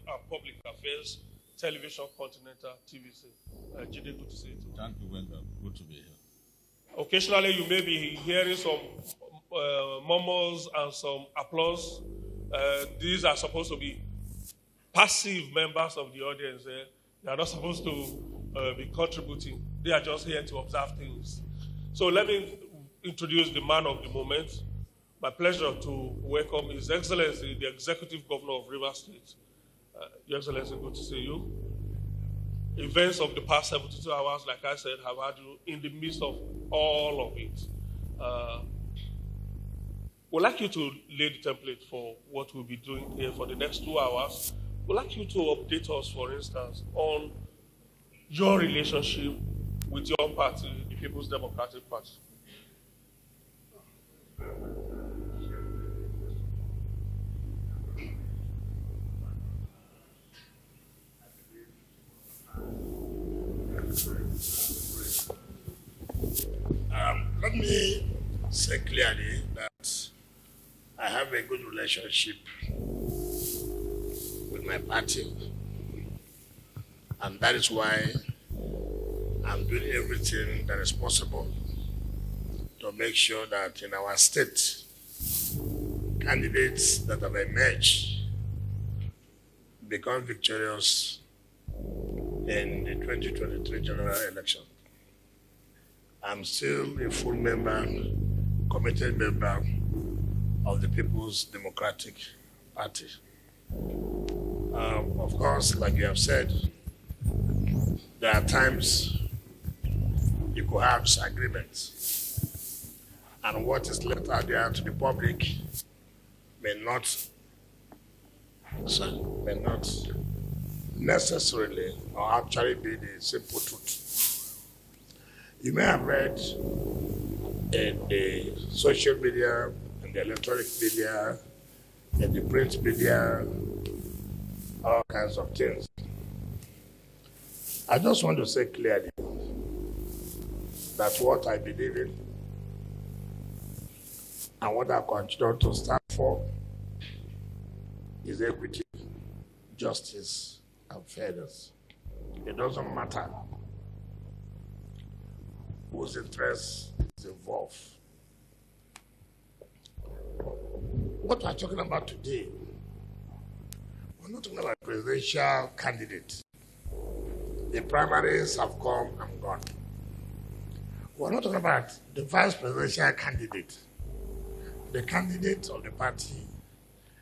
and Public Affairs, Television Continental, TVC. Jide, good to see you too. Thank you, Wendell. Good to be here. Occasionally, you may be hearing some murmurs and some applause. These are supposed to be passive members of the audience. They are not supposed to be contributing. They are just here to observe things. So let me introduce the man of the moment. My pleasure to welcome His Excellency, the Executive Governor of Rivers State. Your Excellency, good to see you. Events of the past 72 hours, like I said, have had you in the midst of all of it. We'd like you to lay the template for what we'll be doing here for the next 2 hours. We'd like you to update us, for instance, on your relationship with your party, the People's Democratic Party. Let me say clearly that I have a good relationship with my party, and that is why I'm doing everything that is possible to make sure that in our state, candidates that have emerged become victorious in the 2023 general election. I'm still a full member, committed member of the People's Democratic Party. Of course, like you have said, there are times you could have disagreements, and what is left out there to the public may not necessarily or actually be the simple truth. You may have read in the social media, in the electronic media, in the print media, all kinds of things. I just want to say clearly that what I believe in and what I continue to stand for is equity, justice, and fairness. It doesn't matter whose interest is involved. What we're talking about today, we're not talking about a presidential candidate. The primaries have come and gone. We're not talking about the vice presidential candidate. The candidate of the party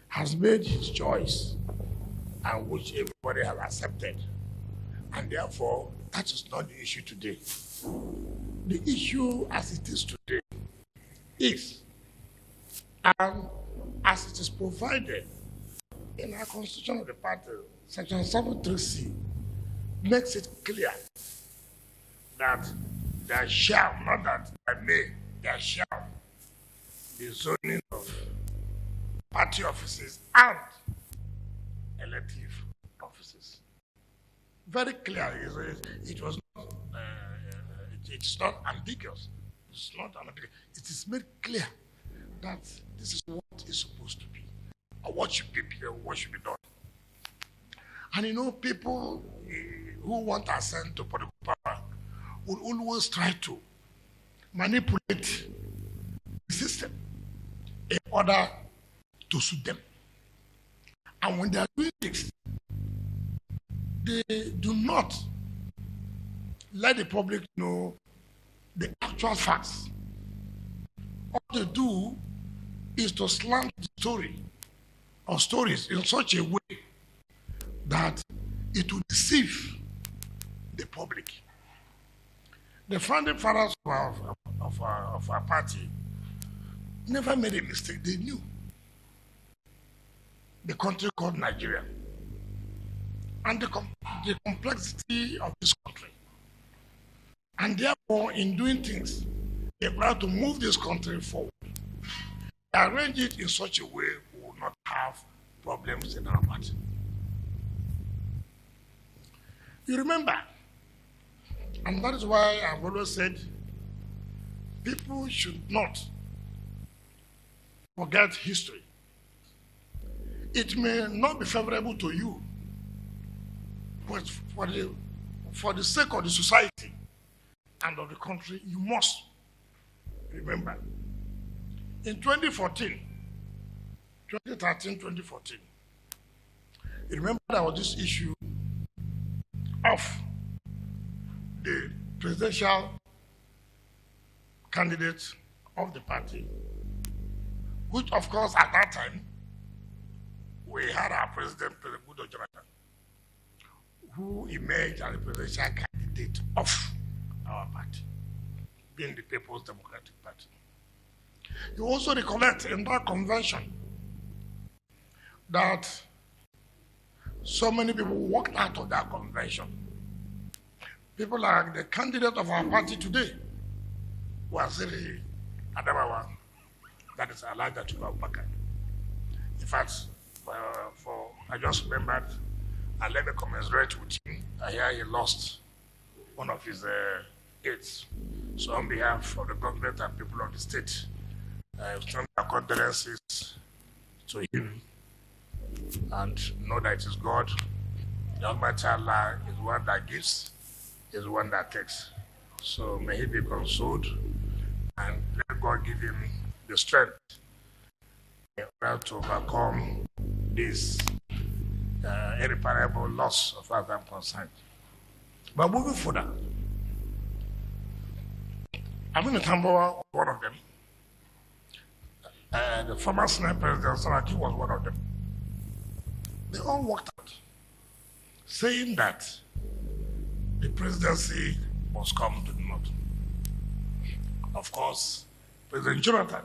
has made his choice, and which everybody has accepted. And therefore, that is not the issue today. The issue as it is today is, and as it is provided in our constitution of the party, section 73C, makes it clear that there shall, not that there may, there shall be zoning of party offices and elective offices. Very clear. It was not. It's not ambiguous. It's not ambiguous. It is made clear that this is what is supposed to be, or what should be, what should be done. And you know, people who want ascent to political power will always try to manipulate the system in order to suit them. And when they are doing this, they do not let the public know the actual facts. All they do is to slant the story or stories in such a way that it will deceive the public. The founding fathers of our party never made a mistake. They knew the country called Nigeria and the complexity of this country. And therefore, in doing things, they try to move this country forward. They arrange it in such a way we will not have problems in our party. You remember, and that is why I've always said, people should not forget history. It may not be favorable to you But for the sake of the society and of the country, you must remember. In 2013, 2014, you remember there was this issue of the presidential candidate of the party, which of course at that time, we had our president, President Goodluck Jonathan, who emerged as the presidential candidate of our party, being the People's Democratic Party. You also recollect in that convention that so many people walked out of that convention. People like the candidate of our party today, Waziri Adamawa, that is Elijah Chukwu. In fact, I just remembered, and let me commiserate with him. I hear he lost one of his aides. So on behalf of the government and people of the state, I extend our condolences to him and know that it is God, the Almighty Allah, is one that gives, is one that takes. So may he be consoled and let God give him the strength in order to overcome this irreparable loss of our concerned. But moving further, Aminu Tambawa was one of them. The former Senate President Saraki was one of them. They all walked out, saying that the presidency must come to the north. Of course, President Jonathan,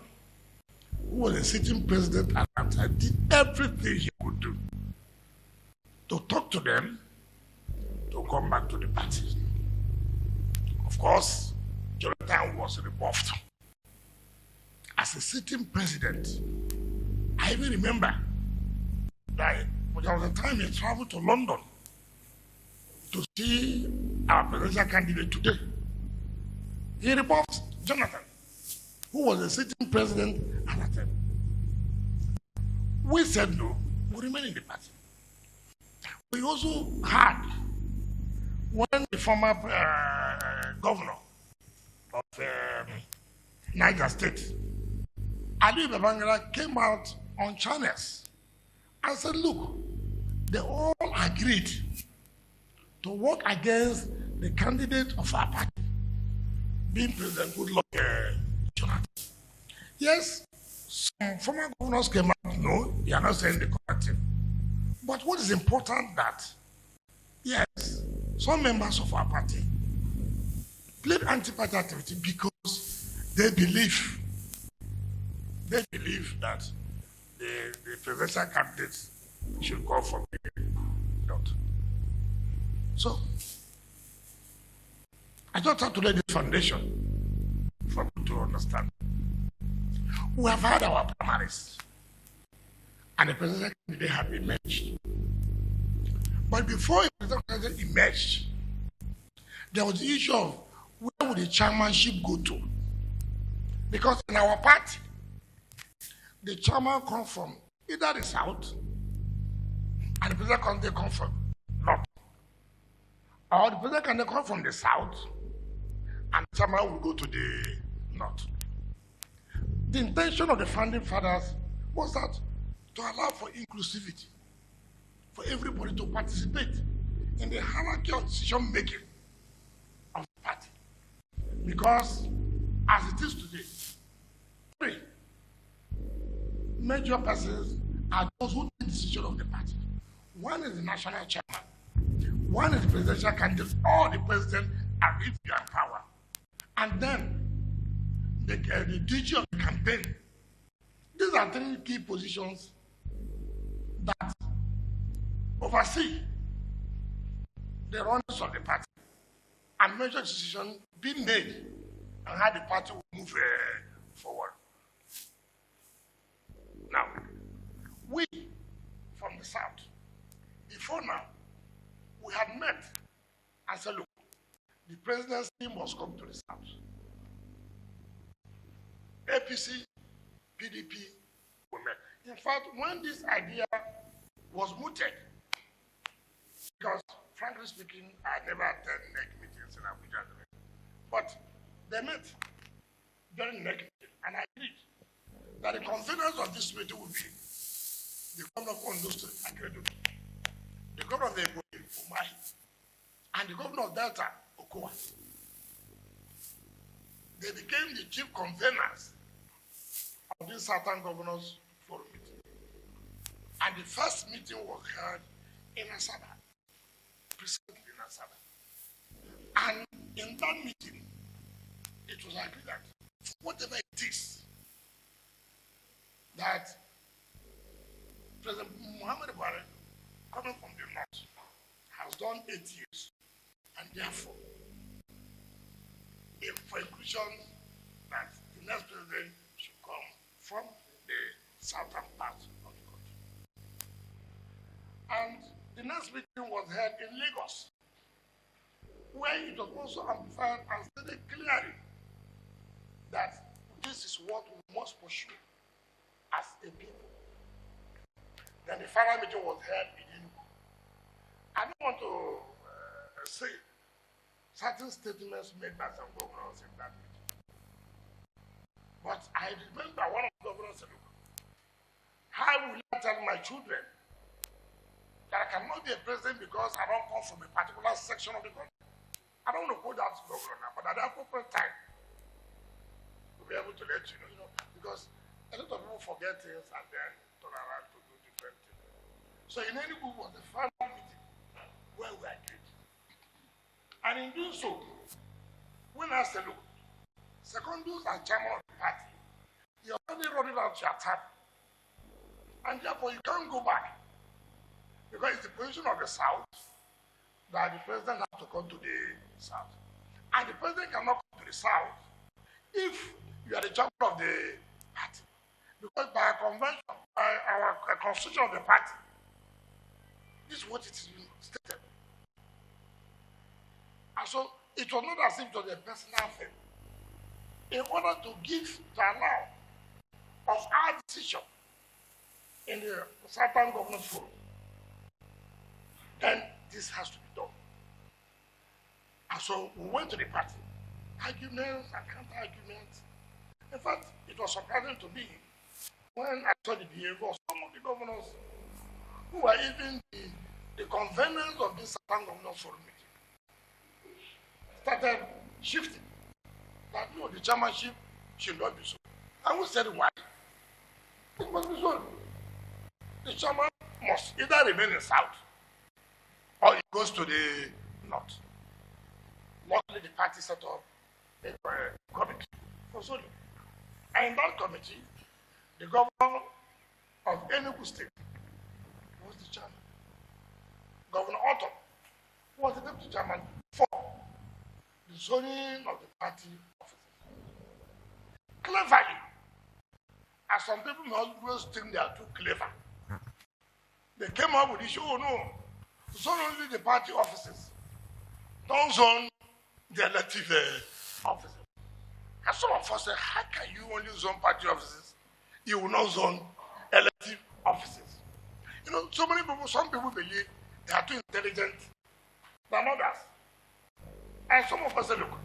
who was a sitting president at that time, did everything he could do to talk to them to come back to the party. Of course, Jonathan was rebuffed. As a sitting president, I even remember that there was a time he traveled to London to see our presidential candidate today. He rebuffed Jonathan, who was a sitting president at that time. We said no, we remain in the party. We also had, when the former governor of Niger State, Ali Babangida, came out on channels and said, look, they all agreed to work against the candidate of our party, being President Goodluck Jonathan. Yes, some former governors came out, no, they are not saying the correct thing. But what is important that, yes, some members of our party played anti-party activity because they believe that the presidential candidates should go from the north. So, I just have to lay this foundation for people to understand. We have had our primaries, and the presidential candidate had emerged. But before the presidential candidate emerged, there was the issue of where would the chairmanship go to? Because in our party, the chairman comes from either the south, and the president candidate comes from north. Or the president candidate comes from the south, and the chairman will go to the north. The intention of the founding fathers was that to allow for inclusivity, for everybody to participate in the hierarchy of decision making of the party. Because as it is today, three major persons are those who take decision of the party. One is the national chairman, one is the presidential candidate, or the president and if you are in power. And then the DG of the campaign. These are three key positions that oversee the runnings of the party and major decisions being made and how the party will move forward. Now, we from the south, before now, we had met and said, look, the presidency must come to the south. APC, PDP, we met. In fact, when this idea was mooted, because frankly speaking, I never attend NEC meetings in Abuja. But they met during NEC meeting, and I agreed that the conveners of this meeting will be the governor of Ondo State, Akredo, the governor of the Ebonyi, Umahi, and the governor of Delta, Okowa. They became the chief conveners of this Southern Governors Forum meeting. And the first meeting was held in Asaba, precisely in Asaba. And in that meeting, it was agreed that whatever it is that President Muhammad Buhari, coming from the north, has done 8 years, and therefore, for inclusion that the next president should come from the southern part of the country. And the next meeting was held in Lagos, where it was also amplified and stated clearly that this is what we must pursue as a people. Then the final meeting was held in Enugu. I don't want to say certain statements made by some governors in that meeting. But I remember one of the governors said, how will I tell my children that I cannot be a president because I don't come from a particular section of the country? I don't want to go down to governor now, but at the appropriate time, we'll be able to let you know, because a lot of people forget things and then turn around to do different things. So in Enugu was the final meeting where we agreed. And in doing so, when I said, look, Secondus as chairman of the party, you already wrote it out your tab. And therefore you can't go back. Because it's the position of the South that the president has to come to the South. And the president cannot come to the South if you are the chairman of the party. Because by a convention, by our constitution of the party, this is what it is stated. And so it was not as if it was a personal thing. In order to allow of our decision in the Southern Governors Forum, then this has to be done. And so we went to the party. Arguments and counter-arguments. In fact, it was surprising to me when I saw the behavior of some of the governors who were even the conveners of this Southern Governors Forum meeting. Started shifting. That no, the chairmanship should not be so. And we said why? It must be so. The chairman must either remain in South or it goes to the North. Luckily, the party set up a committee for Zulu. And in that committee, the governor of Enugu State was the chairman. Governor Otto was the deputy chairman for the zoning of the party offices. Cleverly, as some people may always think they are too clever, they came up with the issue, oh no, zone only the party offices. Don't zone the elective offices. And some of us say, how can you only zone party offices? You will not zone elective offices. You know, so many people, some people believe they are too intelligent than others. And some of us say, look,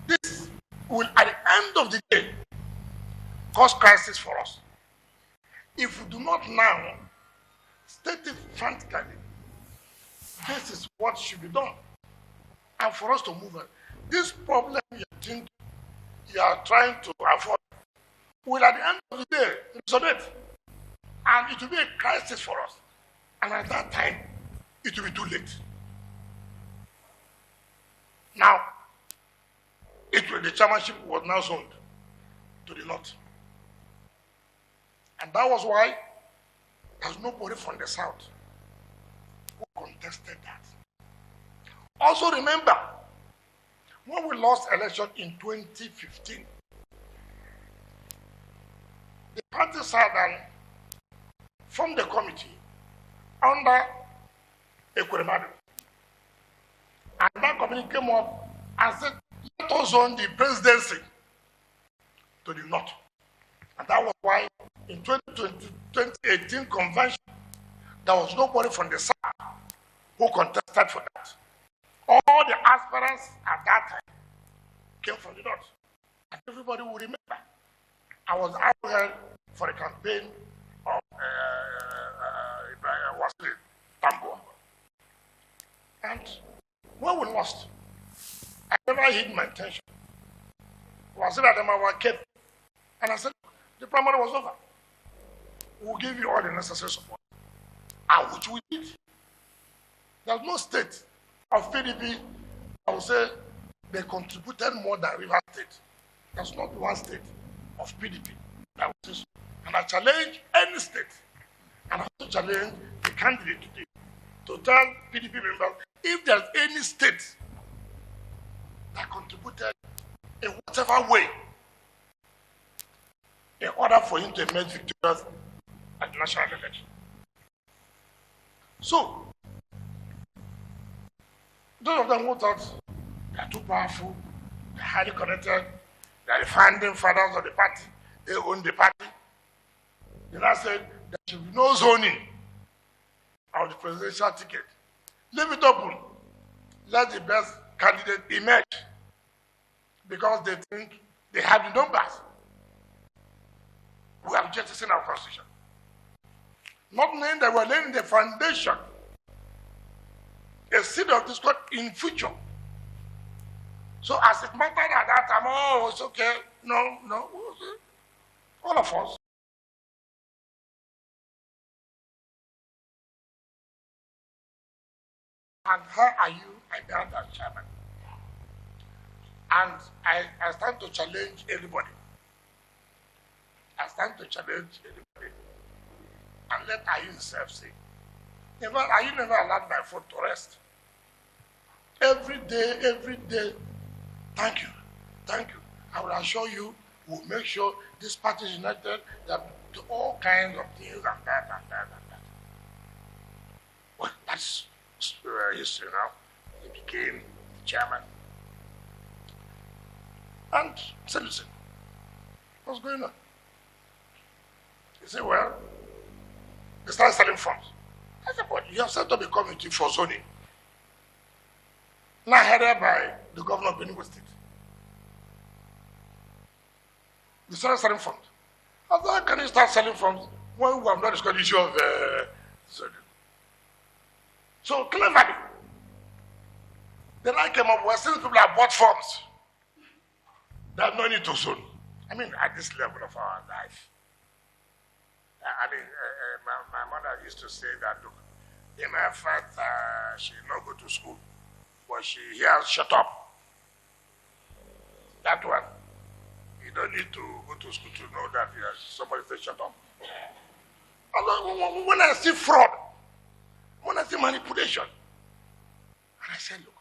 this will, at the end of the day, cause crisis for us. If we do not now state it frankly, this is what should be done. And for us to move on. This problem you are trying to avoid will, at the end of the day, resonate. And it will be a crisis for us. And at that time, it will be too late. Now, the chairmanship was now zoned to the North. And that was why there's nobody from the South who contested that. Also remember, when we lost election in 2015, the party sat and formed the committee under Ekweremadu. And that committee came up and said, let us zone the presidency to the North. And that was why in 2018 convention, there was nobody from the South who contested fight for that. All the aspirants at that time came from the north. And everybody will remember. I was out here for a campaign of Tambo. And when we lost, I never hid my intention. Was it that I came? And I said, the primary was over. We'll give you all the necessary support. And which we did. There's no state of PDP, I would say, they contributed more than River State. There's not one state of PDP that would say so. And I challenge any state, and I also challenge the candidate today to tell PDP members if there's any state that contributed in whatever way in order for him to emerge victorious at the national election. So, those of them who thought they are too powerful, they are highly connected, they are the founding fathers of the party, they own the party. They now said there should be no zoning of the presidential ticket. Leave it open. Let the best candidate emerge because they think they have the numbers. We have justice in our constitution. Not knowing that we're laying the foundation, a seed of discord in future. So as it mattered at that time, oh, it's okay. No. All of us. And how are you? I got that chairman. And I stand to challenge everybody. I stand to challenge everybody. And let Ayu himself say. In fact, Ayu never allowed my foot to rest. Every day, thank you. I will assure you, we'll make sure this party is united, that all kinds of things and that. Well, that's history now. He became the chairman. And I said, listen, what's going on? He said, well, they started selling funds. I said, but you have set up a committee for zoning. Now headed by the governor of Benue State. They started selling funds. I said, how can you start selling funds when we have not discussed the issue of zoning? So cleverly, then I came up with since people have bought funds, there's no need to zone. I mean, at this level of our life. My mother used to say that, look, in her fact, she did not go to school, but she hears shut up. That one, you don't need to go to school to know that somebody says shut up. When I see fraud, when I see manipulation, and I said, look,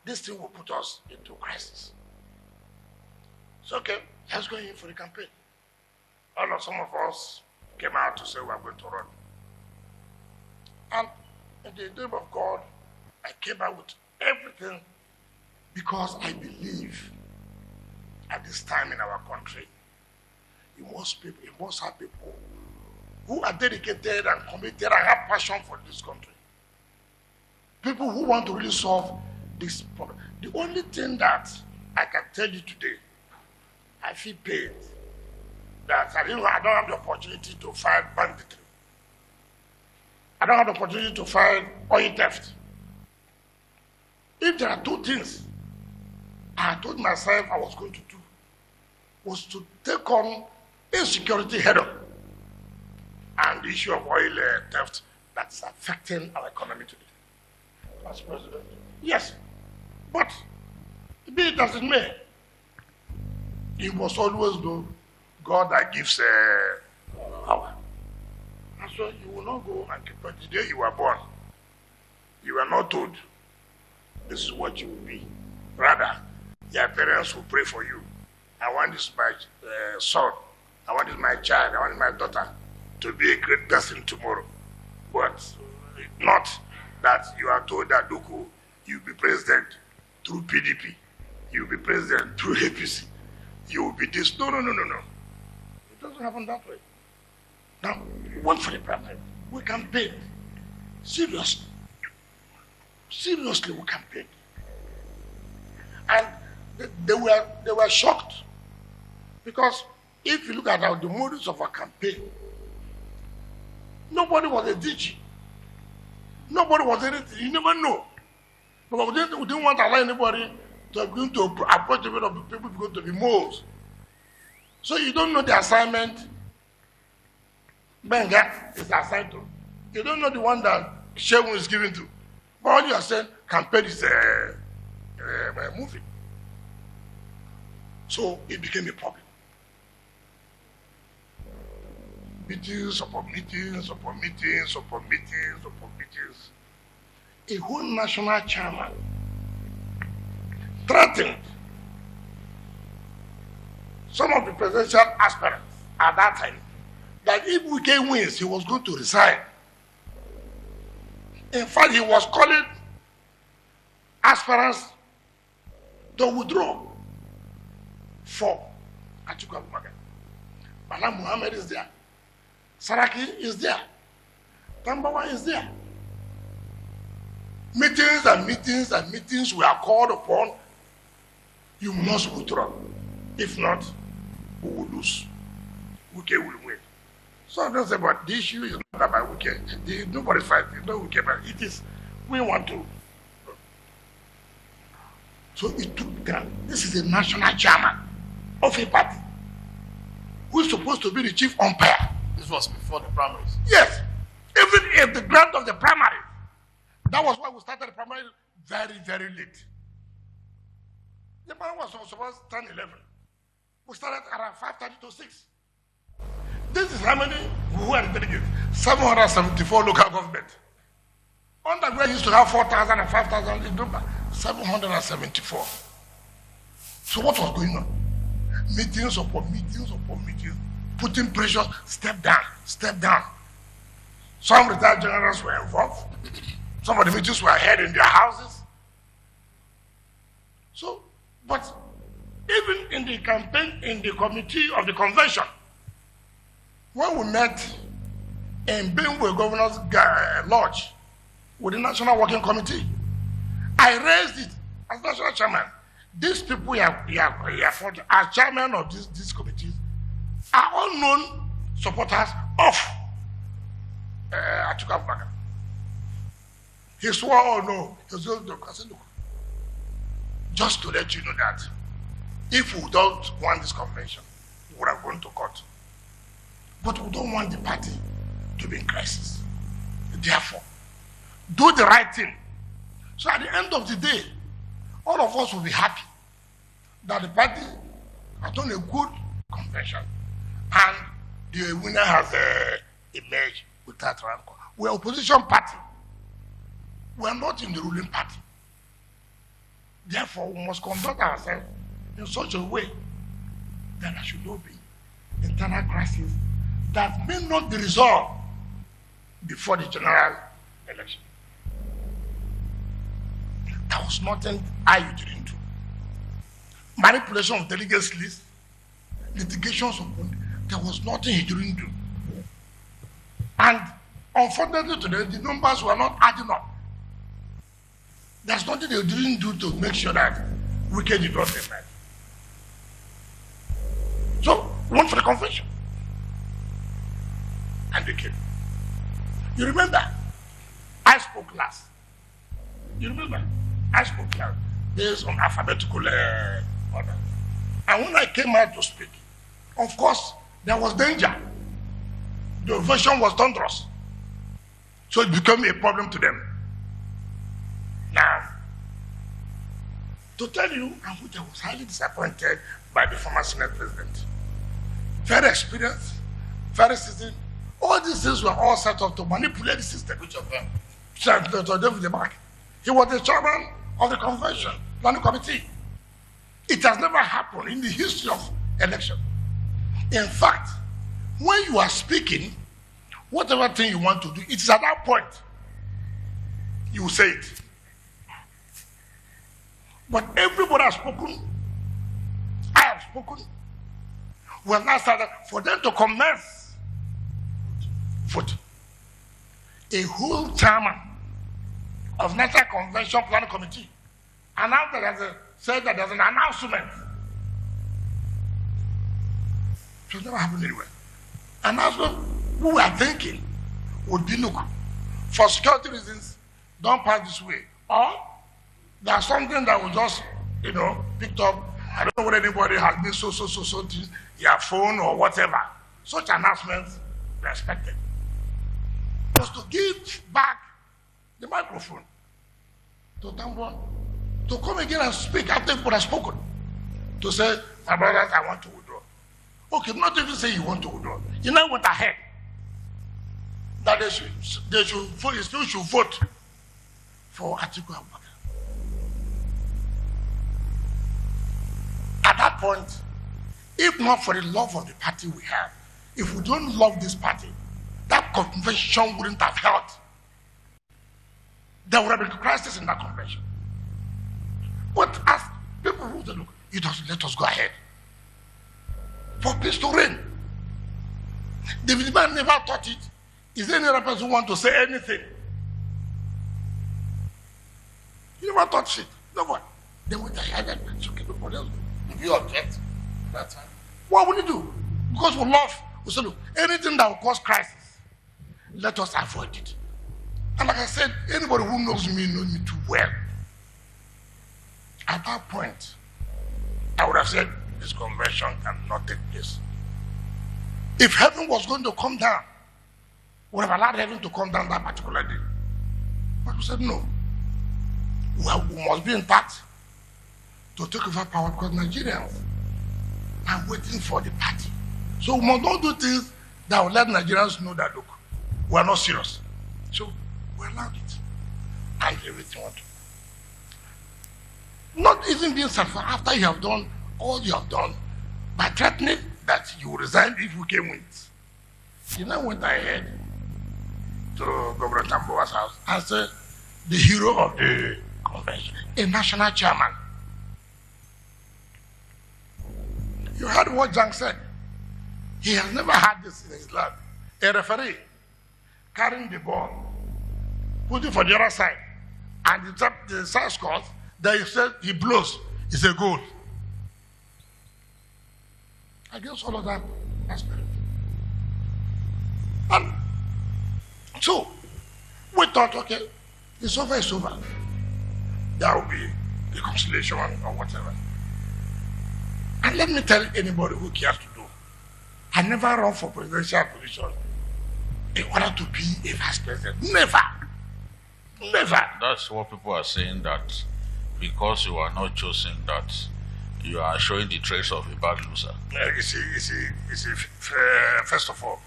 this thing will put us into crisis. It's okay, let's go in for the campaign. Some of us came out to say we're going to run. And in the name of God, I came out with everything because I believe at this time in our country, you must have people who are dedicated and committed and have passion for this country. People who want to really solve this problem. The only thing that I can tell you today, I feel paid that I don't have the opportunity to fight banditry. I don't have the opportunity to fight oil theft. If there are two things I told myself I was going to do, was to take on insecurity head-on and the issue of oil theft that's affecting our economy today. As president, yes, but be it as it may, you must always know God that gives power. And so you will not go and keep, but the day you were born, you were not told this is what you will be. Rather, your parents will pray for you. I want this my son, I want this my child, I want my daughter to be a great person tomorrow. But not that you are told that Duku, you'll be president through PDP, you'll be president through APC, you will be this. No. It doesn't happen that way. Now, one for the primary, we can pay seriously Seriously, we campaigned. And they were shocked. Because if you look at the modus of our campaign, nobody was a DG. Nobody was anything. You never know. But we didn't want to allow anybody to begin to approach the way of people going to be moles. So you don't know the assignment Benga is assigned to. You don't know the one that Shegun is given to. But all you are saying, campaign is a movie. So it became a problem. Meetings upon meetings upon meetings upon meetings upon meetings. A whole national chairman threatened some of the presidential aspirants at that time that if Wike wins, he was going to resign. In fact, he was calling aspirants to withdraw for Atiku Abubakar. Bala Muhammad is there. Saraki is there. Tambawa is there. Meetings and meetings and meetings were called upon. You must withdraw. If not, we will lose. Wike will win. So I don't say, but the issue is not about Wike. Nobody fights. It's not Wike, but it is. We want to. So it took time. This is a national chairman of a party who is supposed to be the chief umpire. This was before the primaries. Yes. Even if the grant of the primary, that was why we started the primary very, very late. The primary was supposed to turn 11. We started around 5:30 to 6. This is how many who are delegates? 774 local government. Underground used to have 4,000 and 5,000 in number. 774. So what was going on? Meetings upon meetings upon meetings, putting pressure, step down, step down. Some retired generals were involved. Some of the meetings were held in their houses. So, but even in the campaign, in the committee of the convention, when we met in Benue Governor's Lodge with the National Working Committee, I raised it as national chairman. These people are chairman of these committees are all known supporters of Atiku Abubakar. He swore, oh no, he was going to look. Just to let you know that if we don't want this convention, we are going to court. But we don't want the party to be in crisis. Therefore, do the right thing. So at the end of the day, all of us will be happy that the party has done a good convention and the winner has emerged with that rank. We are opposition party. We are not in the ruling party. Therefore, we must conduct ourselves in such a way that there should not be internal crisis that may not be resolved before the general election. There was nothing I didn't do. Manipulation of delegates list, litigations of there was nothing he didn't do. And unfortunately today, the numbers were not adding up. There's nothing they didn't do to make sure that Wike did not emerge. So, we went for the convention. And they came. You remember? I spoke last. You remember? I spoke last. Based on alphabetical order. And when I came out to speak, of course, there was danger. The version was thunderous. So it became a problem to them. Now, to tell you, I was highly disappointed by the former Senate President. Very experienced, very seasoned. All these things were all set up to manipulate the system. Which of them? To David Mark. He was the chairman of the convention, planning committee. It has never happened in the history of election. In fact, when you are speaking, whatever thing you want to do, it is at that point you will say it. But everybody has spoken. I have spoken. We have now started for them to commence voting. A whole chairman of National Convention Planning Committee announced that said that there's an announcement. It has never happened anywhere. Announcement we were thinking would be, look, for security reasons, don't pass this way. Or there's something that was just, picked up. I don't know whether anybody has been so to your phone or whatever. Such announcements were expected. Was to give back the microphone to Tambo, to come again and speak after people have spoken. To say, my brothers, I want to withdraw. Okay, not even say you want to withdraw. You now went ahead. That they should vote for Atiku Abubakar. At that point, if not for the love of the party we have, if we don't love this party, that convention wouldn't have held. There would have been a crisis in that convention. But as people who say, look, you just let us go ahead. For peace to reign. David Man never thought it. Is there any other person who wants to say anything? He never thought shit. No one. Then we ahead and it's okay, nobody else. If you object that time, what will you do? Because we love, we say, look, anything that will cause crisis, let us avoid it. And like I said, anybody who knows me too well. At that point, I would have said, this convention cannot take place. If heaven was going to come down, we would have allowed heaven to come down that particular day. But we said, no. Well, we must be intact to take over power because Nigerians are waiting for the party. So we must not do things that will let Nigerians know that, look, we are not serious. So we allowed it. And everything went. Not even being satisfied after you have done all you have done by threatening that you will resign if we came with. You now went ahead to Governor Tambo's house and said, the hero of the convention, a national chairman. You heard what Jang said. He has never had this in his life. A referee carrying the ball, putting for the other side, and the side scores, then he said he blows. It's a goal. Against all of that, that's very good. And so, we thought, okay, it's over, it's over. There will be reconciliation or whatever. And let me tell anybody who cares to do, I never run for presidential position in order to be a vice president. Never. Never. That's what people are saying, that because you are not chosen, that you are showing the traits of a bad loser. You see, first of all,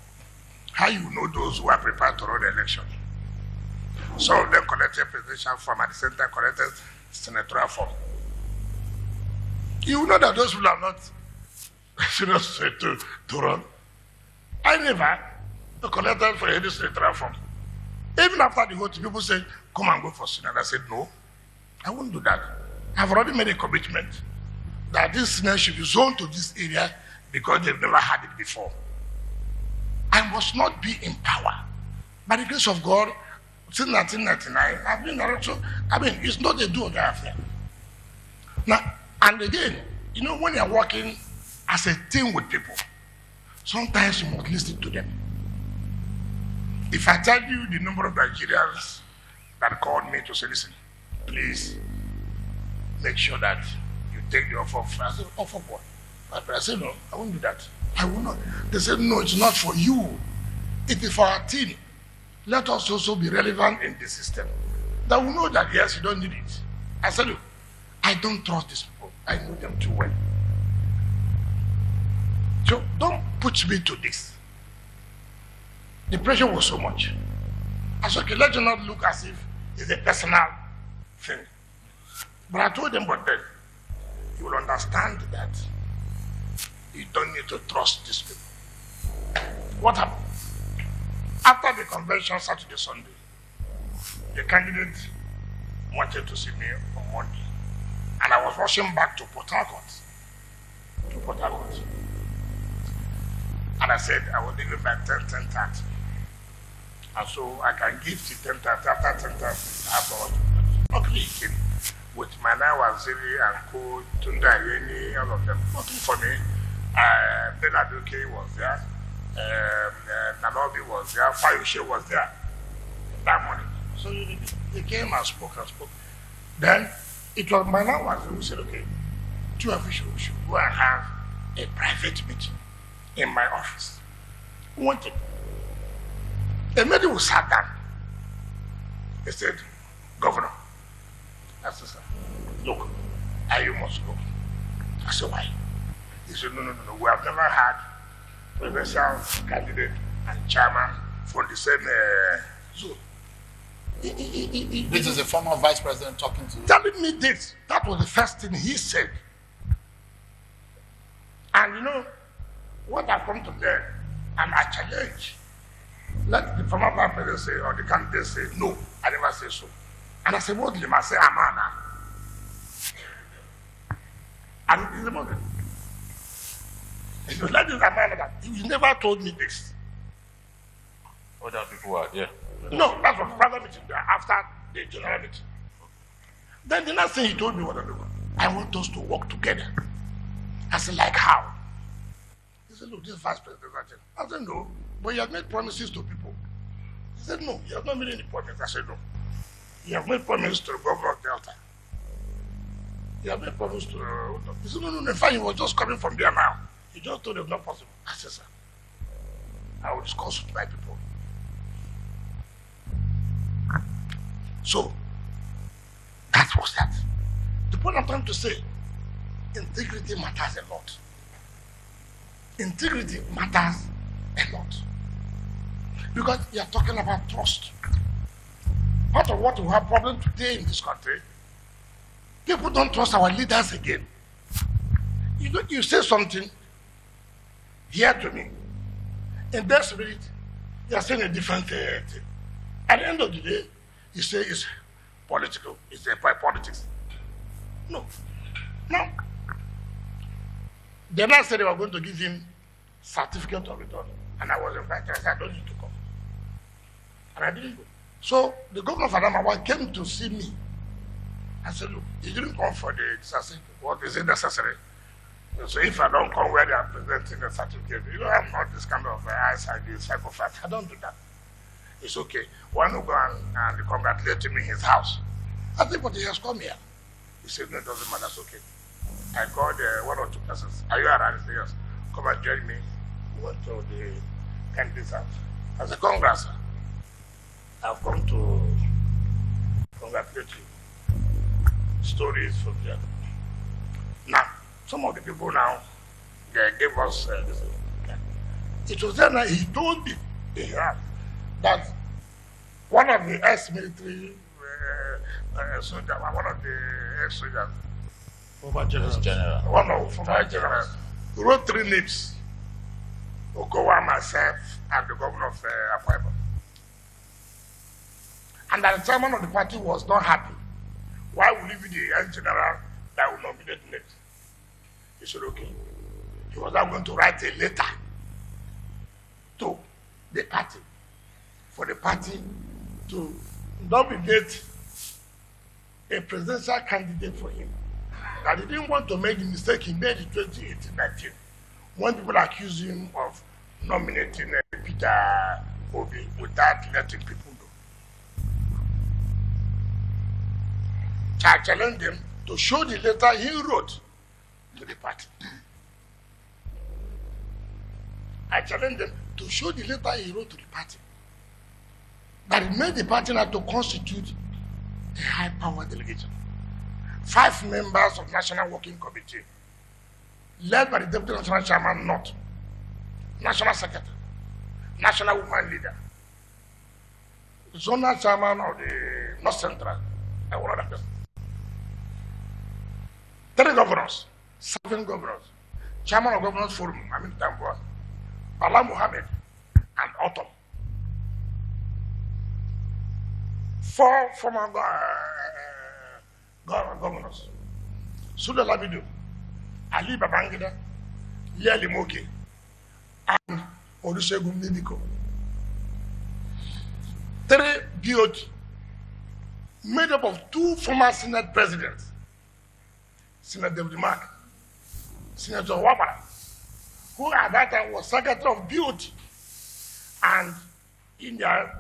how you know those who are prepared to run the election? Some of them collected presidential form, at the same time collected senatorial form. You know that those people are not serious to run. I never collected for any senatorial form. Even after the vote, people say, come and go for Senate. I said, no, I won't do that. I've already made a commitment that this Senate should be zoned to this area because they've never had it before. I must not be in power. By the grace of God, since 1999, I've been also, it's not a do or die affair. Now, and again, when you're working as a team with people, sometimes you must listen to them. If I tell you the number of Nigerians that called me to say, listen, please make sure that you take the offer. I said, offer what? I said, no, I won't do that. I will not. They said, no, it's not for you. It is for our team. Let us also be relevant in the system. That we know that, yes, you don't need it. I said, look, I don't trust these people. I know them too well. So don't put me to this. The pressure was so much. I said, okay, let you not look as if it's a personal thing. But I told them, but then you will understand that you don't need to trust these people. What happened? After the convention Saturday, Sunday, the candidate wanted to see me on Monday. And I was rushing back to Port Harcourt. And I said I would leave it by 10:30. And so I can give to 10 times, after 10 times, about luckily with Mana Waziri and Co, Tunda Yeni, all of them. Working for me, Benaduke was there, Nanobi was there, Fayushe was there that morning. So they came and spoke. Then it was Mana Waziri who said, okay, two of you should go and have a private meeting in my office. We wanted. The meeting was sat down. He said, Governor, I said, sir, look, you must go. I said, why? He said, no. We have never had presidential candidate and chairman for the same zone. This is the former vice president talking to you. Telling me this. That was the first thing he said. And you know, what I come to them, and I challenge. Let the former vice president say, or the candidate say, no, I never say so. And I say, what did I say, Amana? And in the moment, if you let this Amana that, he never told me this. Other people were there. No, that's what private meeting after the general meeting. Then the next thing he told me was, I want us to work together. I said, like how? He said, look, this vice president. I said, no, but you have made promises to people. He said, no, you have not made any promises. I said, no. You have made promises to the governor of Delta. You have made promises to he said, no, in fact, he was just coming from there now. He just told them not possible. I said, sir, I will discuss with my people. So, that was that. The point I'm trying to say, integrity matters a lot. Integrity matters a lot. Because you are talking about trust. Part of what we have problem today in this country, people don't trust our leaders again. You say something here to me, in their spirit, you are saying a different thing. At the end of the day, you say it's political, it's by politics. No. Now, the man said they were going to give him certificate of return, and I was invited. I said, I don't need to come. And I didn't go. So the governor of Adamawa came to see me. I said, look, he didn't come for the certificate. What is it necessary? So if I don't come where they are presenting the certificate, I'm not this kind of eyesight, psychopath. I don't do that. It's okay. Why not go and congratulate him in his house? I think, but he has come here. He said, no, it doesn't matter, it's okay. I called one or two persons. Are you around? He said, yes. Come and join me. We went to the candidate's house. I said, congrats, sir. I've come to congratulate you. Stories from there. Now, some of the people now, they gave us this. It was then that he told me that one of the ex-military soldiers, one of the ex-soldiers, one of former generals, wrote 3 names: Okowa, myself, and the governor of Akwa Ibom. And the chairman of the party was not happy. Why would he be the ex-general that would nominate next? He said, okay. He was now going to write a letter to the party, for the party to nominate a presidential candidate for him. That he didn't want to make the mistake he made in 2018-19 when people accused him of nominating Peter Obi without letting people know. I challenged him to show the letter he wrote to the party. I challenged them to show the letter he wrote to the party. That it made the party not to constitute a high power delegation. 5 members of National Working Committee, led by the Deputy National Chairman, North, National Secretary, National Woman Leader, Zonal Chairman of the North Central, and one other person. 3 governors, 7 governors, Chairman of Governors Forum, Amin Tambua, Bala Muhammad, and Autumn. 4 former governors: Suda Labidu, Ali Babangida, Yali Moke, and Olusegun Nidiko. 3 BOT, made up of 2 former Senate presidents, Senator David Mark, Senator Wabara, who at that time was Secretary of BOT, and India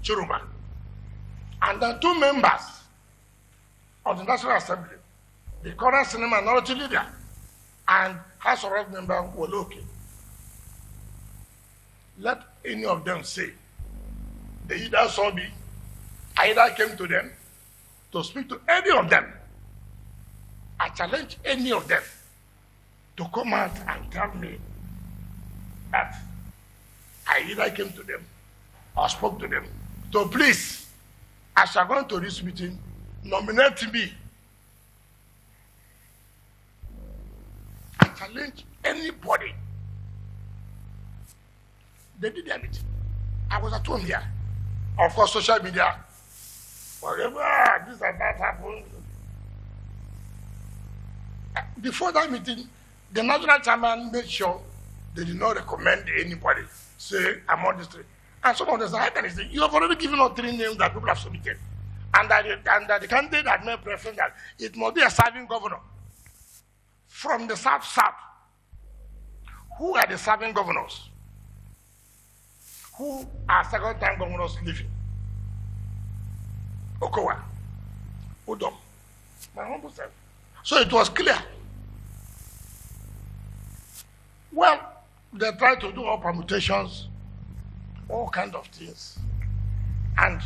Chiruma, and then 2 members of the National Assembly, the current Senate Minority Leader and House of Rep member Woloke. Let any of them say they either saw me, I either came to them to speak to any of them. I challenge any of them to come out and tell me that I either came to them or spoke to them. So please, as you're going to this meeting, nominate me. I challenge anybody. They did their meeting. I was at home here. Of course, social media. Whatever this and that happened. Before that meeting, the national chairman made sure they did not recommend anybody. Say, I'm on this tree. And some of them said, you have already given us 3 names that people have submitted. And that the candidate had made preference that it must be a serving governor from the South. Who are the serving governors? Who are second-time governors living? Okowa, Udom, my humble self. So it was clear. Well, they tried to do all permutations, all kinds of things. And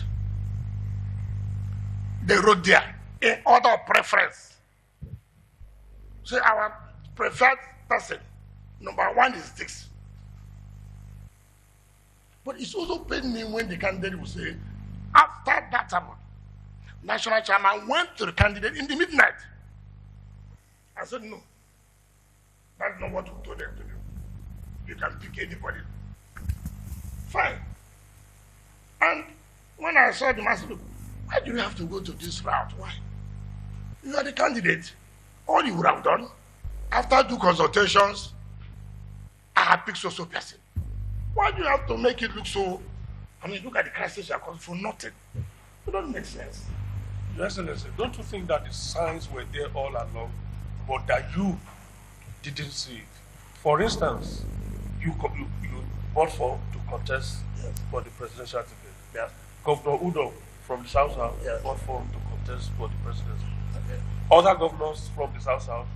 they wrote there, in order of preference. So our preferred person, number 1 is this. But it's also pained me when the candidate will say, after that happened, national chairman went to the candidate in the midnight. I said, no, that's not what we told them to do. You can pick anybody. Fine. And when I saw them, I said, look, why do you have to go to this route? Why? You are the candidate. All you would have done, after 2 consultations, I have picked so person. Why do you have to make it look so? I mean, look at the crisis you are causing for nothing. It doesn't make sense. Your Excellency, don't you think that the signs were there all along, but that you didn't see it? For instance, you brought forth to contest for the presidential ticket. Yes. Governor Udo from the South Yes. brought forth to contest for the presidency. Okay. Other governors from the South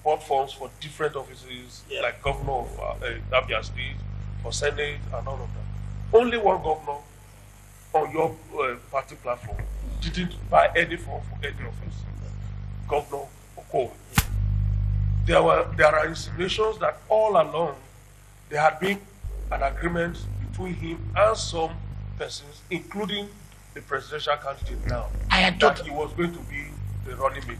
brought forms for different offices, like governor of Abia State, for Senate, and all of that. Only one governor on your party platform didn't buy any form for any office. Governor Okowa. There are insinuations that all along there had been an agreement between him and some persons, including the presidential candidate now, that he was going to be the running mate.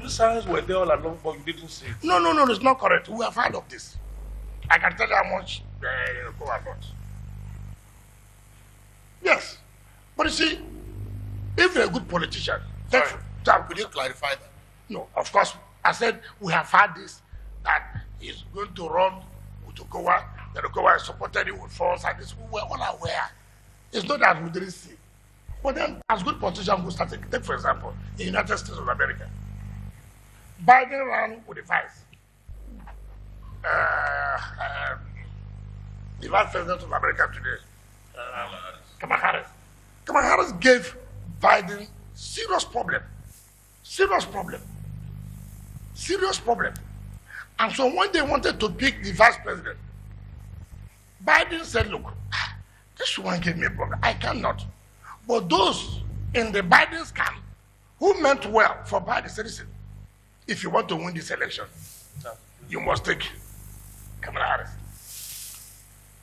These signs were there all along, but you didn't see it. No, it's not correct. We have heard of this. I can tell you how much Okowa got. Yes. But you see, if you're a good politician, Could you clarify that? No, of course. I said we have had this, that he's going to run with Okowa, that Okowa has supported him with funds, and this. We were all aware. It's not that we didn't see. But then, as good politicians who started, take for example, the United States of America. Biden ran with the vice. The vice president of America today, Kamala Harris. Kamala Harris gave Biden serious problem. And so when they wanted to pick the vice president, Biden said, look, this one gave me a problem. I cannot. But those in the Biden's camp who meant well for Biden said, listen, if you want to win this election, you must take Kamala Harris.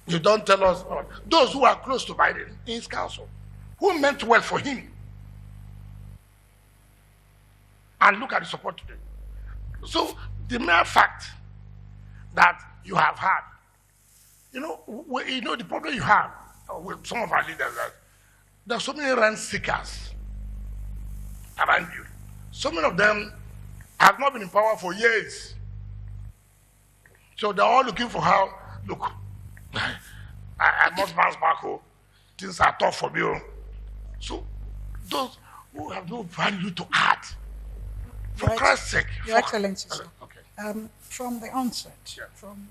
You don't tell us, those who are close to Biden in his council, who meant well for him. And look at the support today. So the mere fact that you have had, the problem you have with some of our leaders, that there are so many rent seekers around you. So many of them have not been in power for years. So they're all looking for how, look, I must bounce back home. things are tough for me. So those who have no value to add, for Christ's sake. Your Excellency, sir. Okay. From the onset, Yeah. from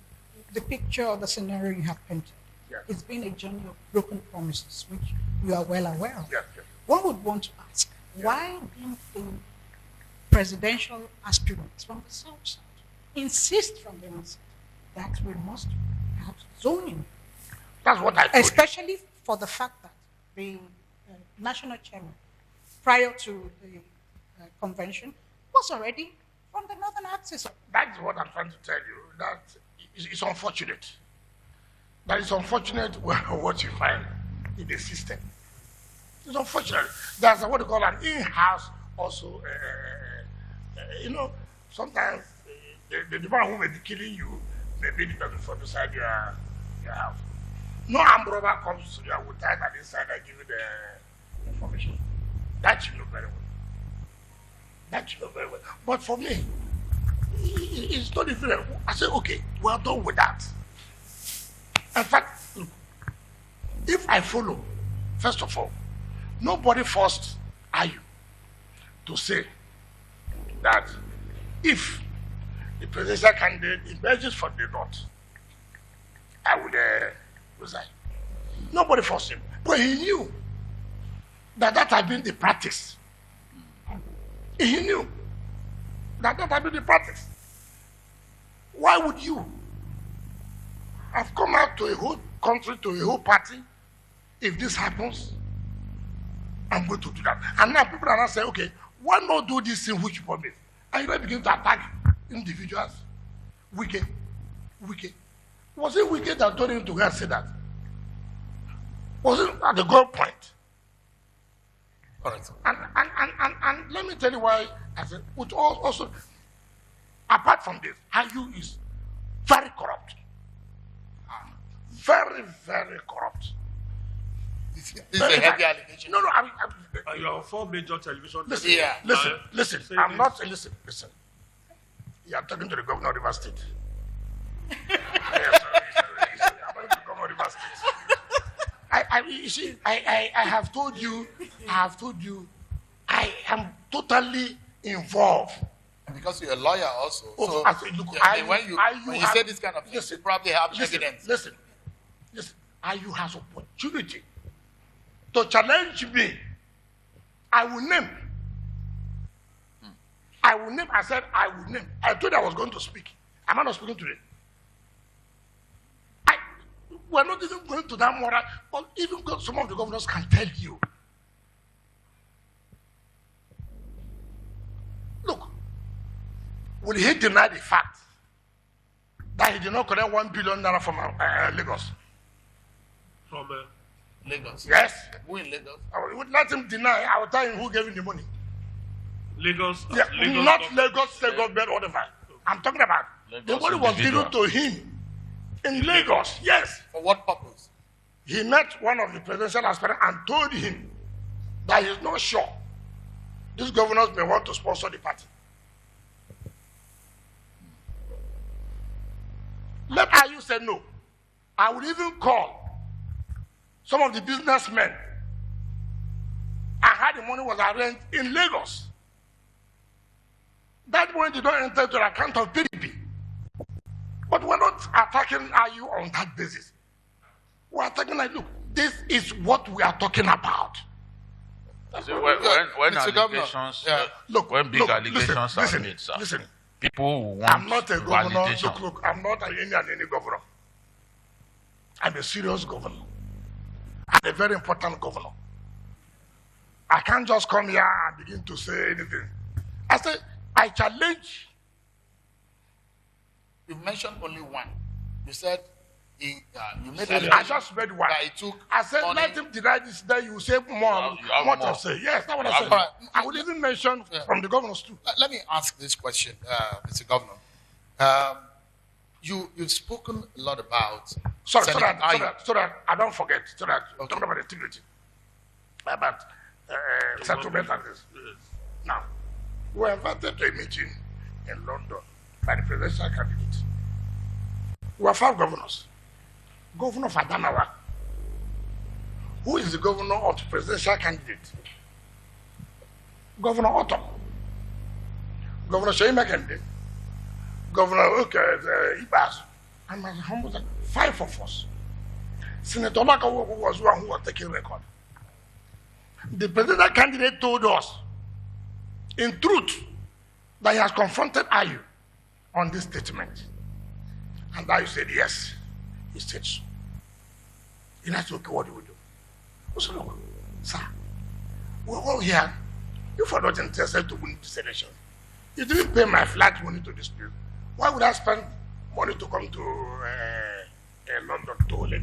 the picture or the scenario you have painted, Yeah. it's been a journey of broken promises, which you are well aware of. Yeah, yeah. One would want to ask, why didn't the presidential aspirants from the South Side insist from the onset that we must have zoning, That's what I told you. especially for the fact that the national chairman, prior to the convention, was already from the northern axis. That's what I'm trying to tell you. That it's unfortunate. That is unfortunate what you find in the system. It's unfortunate. There's what you call an in-house also. Sometimes the man who may be killing you may be the person from beside your house. No armed robber comes to you and will tie that inside and give you the information. That you know very well. That you know very well. But for me, it's not even. I say, okay, we're done with that. In fact, look, if I follow, first of all, nobody forced you to say that if the presidential candidate emerges from the north, I would resign. Nobody forced him. But he knew that had been the practice. He knew that had been the practice. Why would you have come out to a whole country, to a whole party, if this happens? I'm going to do that. And now people are not saying, okay, why not do this thing which you promised? And you then begin to attack individuals. Wike. Was it Wike that told him to go and say that? Was it at the goal point? All right. And let me tell you why I said, which also, apart from this, IU is very corrupt. Very, very corrupt. This is a heavy allegation. No, You are on 4 major television. listen, Yeah. listen. Say I'm this. not, listen. You are talking to the governor of Rivers State. I'm talking to the governor of Rivers State. You see, I have told you, I am totally involved. Because you're a lawyer also. Oh, So, I say, look, yeah, when you have- say this kind of thing, you probably have evidence. Listen. IU has opportunity to challenge me. I will name. I said I will name. I told you I was going to speak. Am I not speaking today? We're not even going to that moral, but even some of the governors can tell you. Look, will he deny the fact that he did not collect 1 billion naira from Lagos? From Lagos. Yes. Who in Lagos? I would let him deny. I will tell him who gave him the money. Lagos. Yeah, Lagos not government. Lagos state government, whatever. I'm talking about Lagos the money was individual. given to him in Lagos. Yes. For what purpose? He met one of the presidential aspirants and told him that he's not sure these governors may want to sponsor the party. Let IU say no. I would even call some of the businessmen and how the money was arranged in Lagos. That money did not enter to the account of PDP. But we're not attacking IU on that basis. We're attacking like, look, this is what we are talking about. So when Mr. Governor, allegations, Look, when big look, allegations listen, are made, sir, listen. people will want I'm not a governor. validation. Look, I'm not any governor. I'm a serious governor. I'm a very important governor. I can't just come here and begin to say anything. I say, I challenge. You mentioned only one. You said you made I just made one. that he took I said, money. let him deny this, then you say more. You have What more. I say. Yes, that's what I You have said. more. I would even mention from the governors too. Let me ask this question, Mr. Governor. You've spoken a lot about So Senator that Ayo. I don't forget. So that Okay. talking about integrity, about settlement and this. Now, we were invited to a meeting in London by the presidential candidate. We were 5 governors. Governor of Adamawa, Who is the governor of the presidential candidate? Governor Otto. Governor Sheima candidate. Governor Ibas. And my humble 5 of us. Senator Maka was one who was taking record. The presidential candidate told us, in truth, that he has confronted Ayu on this statement. And Ayu said yes. He said so. And I said, okay, what do we do? I said, look, sir, we're all here. If I'm not interested to win this election, you didn't pay my flight money to this place. Why would I spend money to come to London to hold it?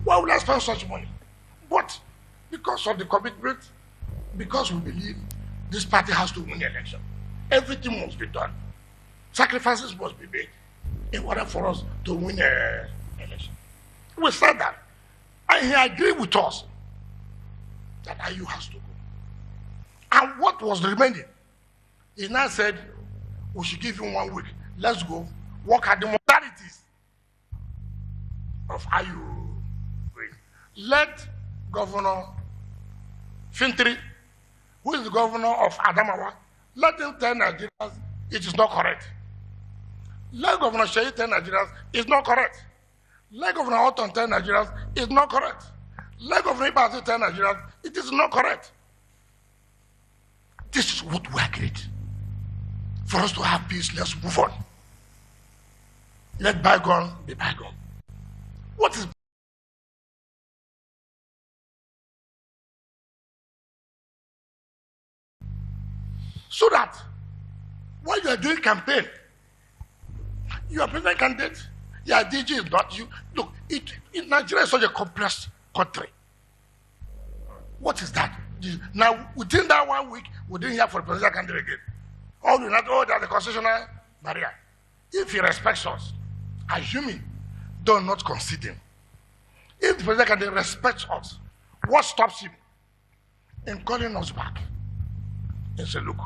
Why would I spend such money? But because of the commitment, because we believe this party has to win the election, everything must be done. Sacrifices must be made in order for us to win the election. We said that. And he agreed with us that Ayu has to go. And what was remaining? He now said, we should give him 1 week. Let's go work at the modalities of Ayu. Let Governor Fintri, who is the governor of Adamawa, let him tell Nigerians it is not correct. Let Governor Sheyi tell Nigerians it's not correct. Let Governor Otton tell Nigerians it's not correct. Let Governor Ibasi tell Nigerians it is not correct. This is what we agreed. For us to have peace, let's move on. Let bygone be bygone. What is so that while you are doing campaign, you are president candidate, your DG is not you. Look, Nigeria is such a complex country. What is that? Now, within that 1 week, we didn't hear for the presidential candidate again. All you know, that's the constitutional barrier. If he respects us, assuming, though not conceding, if the president candidate respects us, what stops him in calling us back and say, look,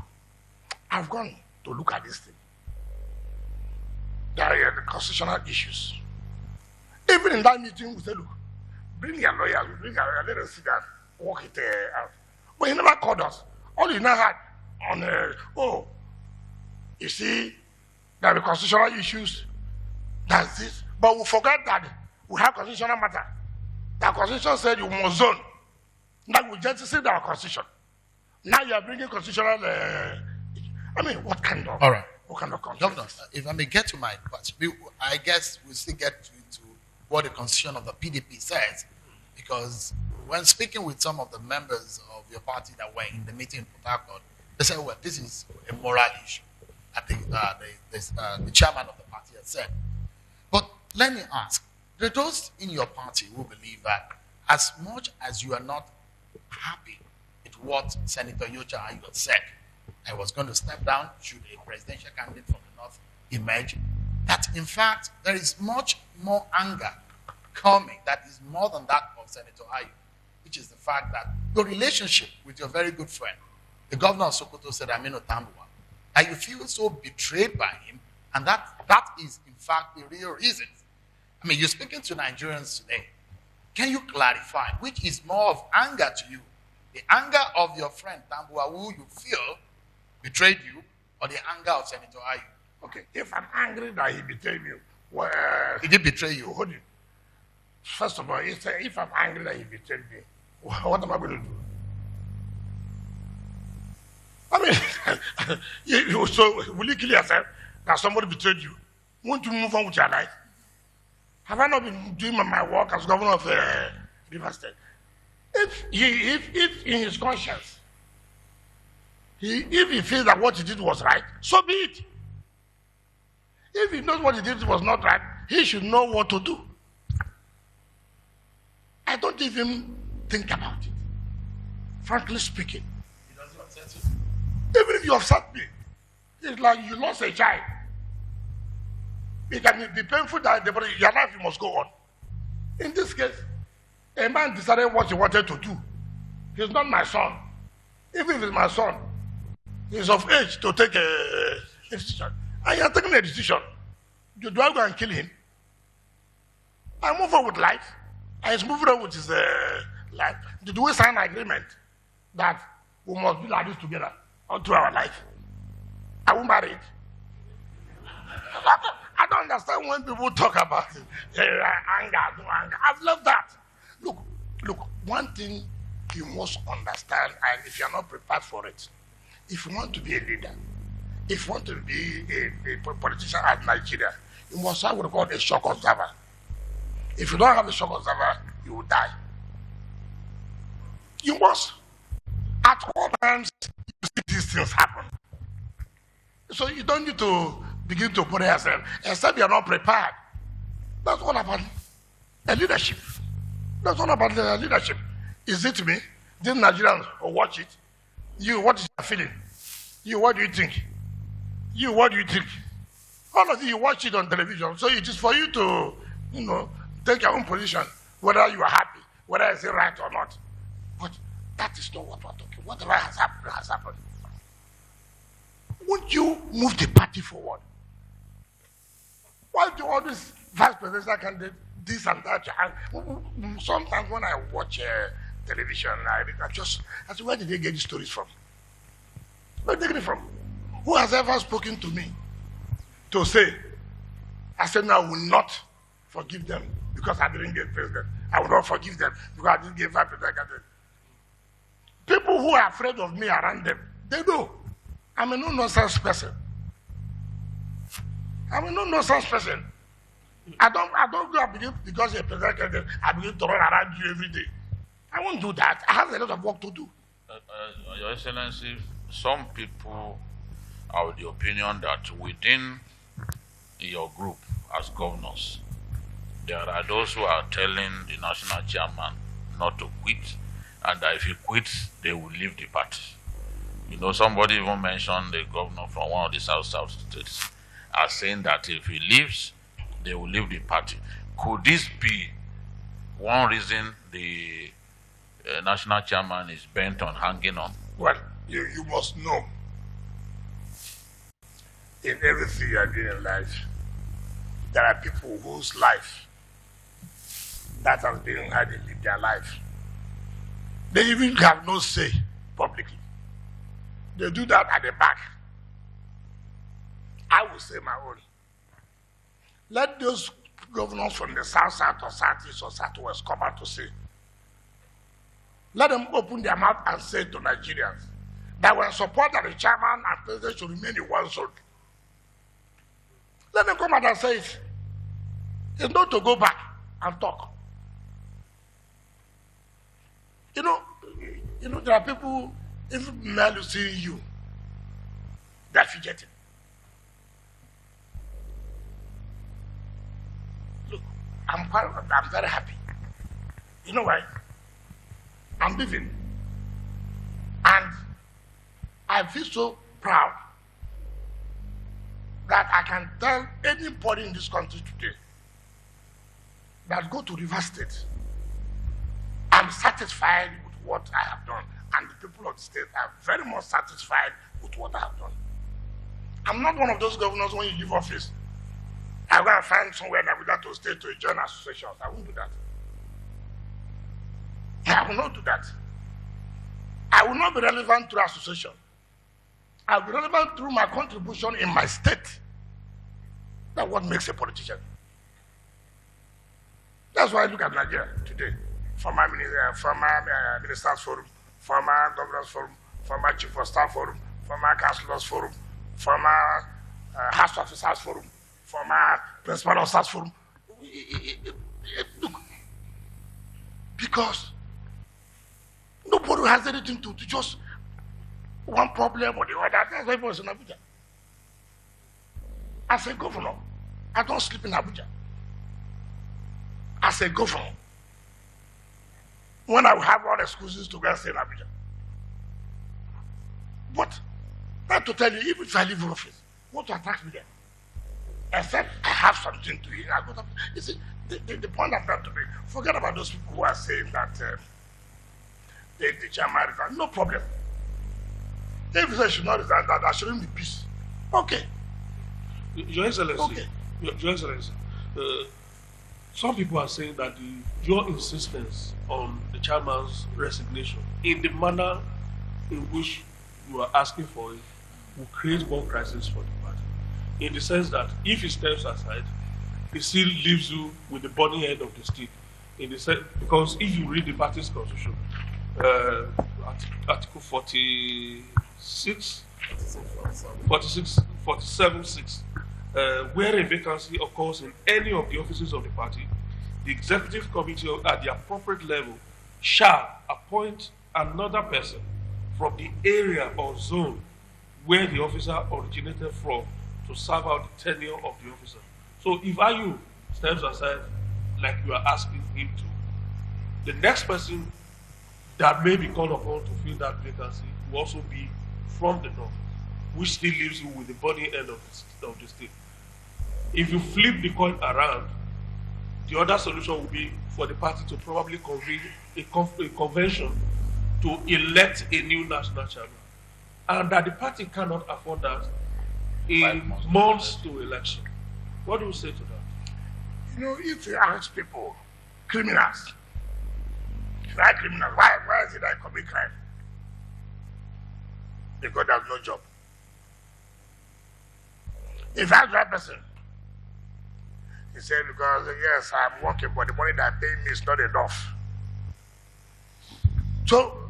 I've gone to look at this thing. There are the constitutional issues. Even in that meeting, we said, look, bring your lawyers, bring your lawyers, let us sit down, work it out. But he never called us. All he now had on, you see, there are the constitutional issues, that's this. But we forgot that we have constitutional matter. The constitution said you must zone. Now we just said our constitution. Now you are bringing constitutional. I mean, what kind of? All right. What kind of Governor, if I may get to my question, I guess we'll still get to what the constitution of the PDP says, because when speaking with some of the members of your party that were in the meeting in Port Harcourt, they said, well, this is a moral issue. I think the chairman of the party has said. But let me ask, there are those in your party who believe that as much as you are not happy with what Senator Yocha Ayu said, I was going to step down should a presidential candidate from the north emerge, that in fact there is much more anger coming that is more than that of Senator Ayu, which is the fact that your relationship with your very good friend, the governor of Sokoto said, Aminu Tambuwa, that you feel so betrayed by him, and that is in fact the real reason. I mean, you're speaking to Nigerians today. Can you clarify which is more of anger to you? The anger of your friend Tambuwa, who you feel betrayed you, or the anger of Senator Ayu? Okay, if I'm angry that he betrayed me, well, Did he betray you? hold it. First of all, if I'm angry that he betrayed me, what am I going to do? I mean, so will you kill yourself that somebody betrayed you? Want to move on with your life? Have I not been doing my work as governor of River State? If in his conscience, if he feels that what he did was right, so be it. If he knows what he did was not right, he should know what to do. I don't even think about it. Frankly speaking. He doesn't upset you. Even if you upset me, it's like you lost a child. It can be painful that your life must go on. In this case, a man decided what he wanted to do. He's not my son. Even if he's my son, he's of age to take a decision. And you're taking a decision. Do I go and kill him? I move on with life. And he's moving on with his life. Did we sign an agreement that we must be like this together all through our life? Are we married? I don't understand when people talk about anger, no anger. I've loved that. Look, one thing you must understand, and if you're not prepared for it, if you want to be a leader, if you want to be a politician at Nigeria, you must have what we call a shock observer. If you don't have a shock observer, you will die. You must. At all times, you see these things happen. So you don't need to begin to put yourself, except you're not prepared. That's all about a leadership. That's all about the leadership. Is it me? Did Nigerians watch it? You, what is your feeling? You, what do you think? You, what do you think? All of you watch it on television, so it is for you to, take your own position, whether you are happy, whether it's right or not. But that is not what we're talking. Whatever has happened, has happened. Won't you move the party forward? Why do all these vice presidential candidates, this and that? And sometimes when I watch television, I say, where did they get these stories from? Where did they get it from? Who has ever spoken to me to say, I said, no, I will not forgive them because I didn't get president. I will not forgive them because I didn't get vice president. People who are afraid of me around them, they know. I'm a no-nonsense person. I'm a no-nonsense person. I don't go and begin, because you're a president candidate, I begin to run around you every day. I won't do that. I have a lot of work to do. Your Excellency, some people are of the opinion that within your group as governors, there are those who are telling the national chairman not to quit, and that if he quits, they will leave the party. Somebody even mentioned the governor from one of the South states as saying that if he leaves, they will leave the party. Could this be one reason the national chairman is bent on hanging on? Well, you must know, in everything you are doing in life, there are people whose life, that has been how they live their life. They even have no say publicly. They do that at the back. I will say my own. Let those governors from the south or southeast or southwest come out to say. Let them open their mouth and say to Nigerians that we support that the chairman and president should remain in one zone. Let them come out and say it. It's not to go back and talk. There are people, if merely seeing you, they're fidgeting. Look, I'm very happy. You know why? I'm living. And I feel so proud that I can tell anybody in this country today that go to River State, I'm satisfied with what I have done. And the people of the state are very much satisfied with what I have done. I'm not one of those governors when you leave office, I go and find somewhere that would have to stay to join associations. I won't do that. I will not do that. I will not be relevant through association. I will be relevant through my contribution in my state. That's what makes a politician. That's why I look at Nigeria today. Former Ministers Forum, former Governors Forum, former Chief of Staff Forum, former Councillors Forum, former House Officers Forum, former Principal Officers Forum. Look, because nobody has anything to just one problem or the other. That's why I was in Abuja. As a governor, I don't sleep in Abuja. As a governor, when I will have all excuses to go and stay in Abuja. But not to tell you, even if I leave office, what to attack me there? Except I have something to eat. You see, the point I'm trying to make, forget about those people who are saying that the chairman resign. No problem. If they should not resign, that shouldn't be peace. Okay. Your Excellency. Okay. Your Excellency. some people are saying that your insistence on the chairman's resignation in the manner in which you are asking for it will create more crisis for the party. In the sense that if he steps aside, he still leaves you with the burning end of the stick. In the sense, because if you read the party's constitution, Article 46, 47.6, where a vacancy occurs in any of the offices of the party, the executive committee at the appropriate level shall appoint another person from the area or zone where the officer originated from to serve out the tenure of the officer. So if Ayu steps aside, like you are asking him to, the next person that may be called upon to fill that vacancy will also be from the north, which still leaves you with the burning end of the state. If you flip the coin around, the other solution will be for the party to probably convene a convention to elect a new national chairman. And that the party cannot afford that in months to election. What do you say to that? You know, if you ask people, criminals, why criminals? Why is it that I commit crime? Because there's no job. If I ask that person, he said, because yes, I'm working, but the money that pay me is not enough. So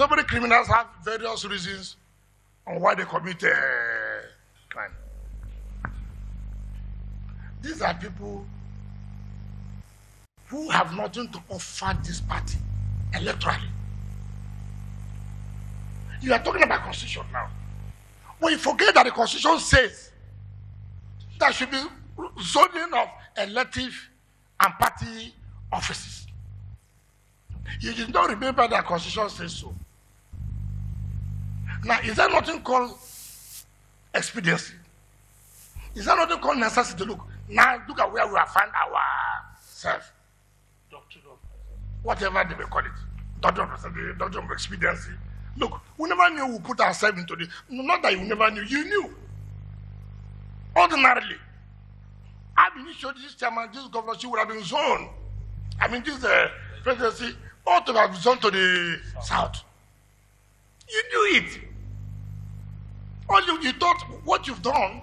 many criminals have various reasons on why they commit crime. These are people who have nothing to offer this party electorally. You are talking about constitution now. When you forget that the constitution says there should be zoning of elective and party offices. You did not remember that constitution says so. Now, is there nothing called expediency? Is there nothing called necessity? Look, now look at where we have found ourselves. Doctrine of whatever they may call it. Doctrine of expediency. Look, we never knew we put ourselves into this. Not that you never knew, you knew. Ordinarily, I've been issued this chairman, this governorship would have been zoned. I mean, this presidency ought to have zoned to the south. You knew it. All you thought what you've done